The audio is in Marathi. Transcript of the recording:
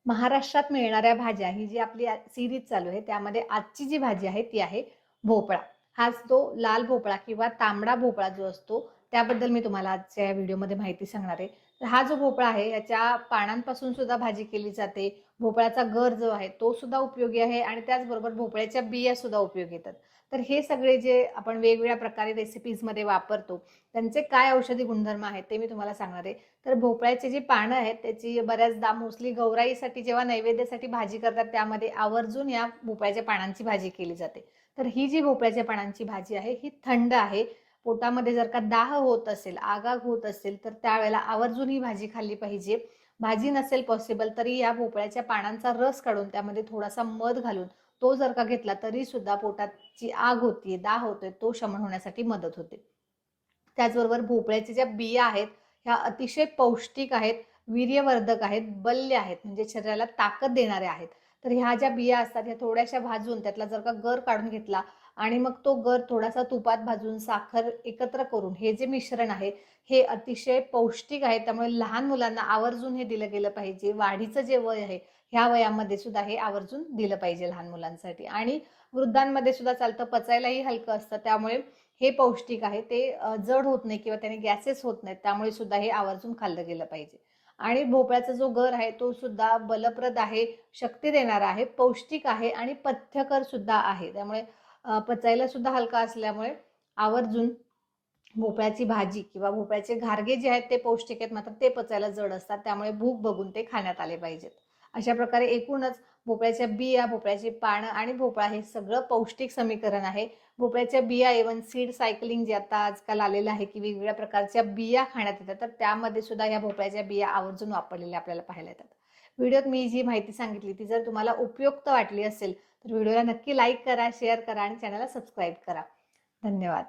महाराष्ट्रात मिळणाऱ्या भाज्या ही जी आपली सीरीज चालू आहे त्यामध्ये आजची जी भाजी आहे ती आहे भोपळा. हाच तो लाल भोपळा किंवा तांबडा भोपळा जो असतो त्याबद्दल मी तुम्हाला आजच्या या व्हिडिओमध्ये माहिती सांगणार आहे. तर हा जो भोपळा आहे याच्या पानांपासून सुद्धा भाजी केली जाते. भोपळ्याचा गर जो आहे तो सुद्धा उपयोगी आहे आणि त्याचबरोबर भोपळ्याच्या बिया सुद्धा उपयोगी येतात. तर हे सगळे जे आपण वेगवेगळ्या प्रकारे रेसिपीजमध्ये वापरतो त्यांचे काय औषधी गुणधर्म आहेत ते मी तुम्हाला सांगणार आहे. तर भोपळ्याची जी पानं आहेत त्याची बऱ्याचदा मोस्टली गौराईसाठी जेव्हा नैवेद्यासाठी भाजी करतात त्यामध्ये आवर्जून या भोपळ्याच्या पानांची भाजी केली जाते. तर ही जी भोपळ्याच्या पानांची भाजी आहे ही थंड आहे. पोटामध्ये जर का दाह होत असेल, आगाग होत असेल तर त्यावेळेला आवर्जून ही भाजी खाल्ली पाहिजे. भाजी नसेल पॉसिबल तरी या भोपळ्याच्या पानांचा रस काढून त्यामध्ये थोडासा मध घालून तो जर का घेतला तरी सुद्धा पोटाची आग होतीये, दाह होतोय तो शमन होण्यासाठी मदत होते. त्याचबरोबर भोपळ्याच्या ज्या बिया आहेत ह्या अतिशय पौष्टिक आहेत, वीर्यवर्धक आहेत, बल्य आहेत, म्हणजे शरीराला ताकद देणाऱ्या आहेत. तर ह्या ज्या बिया असतात ह्या थोड्याशा भाजून त्यातला जर का गर काढून घेतला आणि मग तो गर थोडासा तुपात भाजून साखर एकत्र करून हे जे मिश्रण आहे हे अतिशय पौष्टिक आहे. त्यामुळे लहान मुलांना आवर्जून हे दिलं गेलं पाहिजे. वाढीचं जे वय आहे ह्या वयामध्ये सुद्धा हे आवर्जून दिलं पाहिजे लहान मुलांसाठी. आणि वृद्धांमध्ये सुद्धा चालतं, पचायलाही हलकं असतं. त्यामुळे हे पौष्टिक आहे, ते जड होत नाही किंवा त्याने गॅसेस होत नाहीत. त्यामुळे सुद्धा हे आवर्जून खाल्लं गेलं पाहिजे. आणि भोपळ्याचा जो गर आहे तो सुद्धा बलप्रद आहे, शक्ती देणारा आहे, पौष्टिक आहे आणि पथ्यकर सुद्धा आहे. त्यामुळे पचायला सुद्धा हलका असल्यामुळे आवर्जून भोपळ्याची भाजी किंवा भोपळ्याचे घारगे जे आहेत ते पौष्टिक आहेत, मात्र ते पचायला जड असतात. त्यामुळे भूक बघून ते खाण्यात आले पाहिजेत. अशा प्रकारे एकूणच भोपळ्याच्या बिया, भोपळ्याची पानं आणि भोपळा हे सगळं पौष्टिक समीकरण आहे. भोपळ्याच्या बिया इव्हन सीड सायकलिंग जे आता आजकाल आलेलं आहे की वेगवेगळ्या प्रकारच्या बिया खाण्यात येतात, तर त्यामध्ये सुद्धा ह्या भोपळ्याच्या बिया आवर्जून वापरलेल्या आपल्याला पाहायला येतात. व्हिडिओत मी जी माहिती सांगितली ती जर तुम्हाला उपयुक्त वाटली असेल तर व्हिडिओला नक्की लाईक करा, शेअर करा आणि चॅनलला सबस्क्राईब करा. धन्यवाद.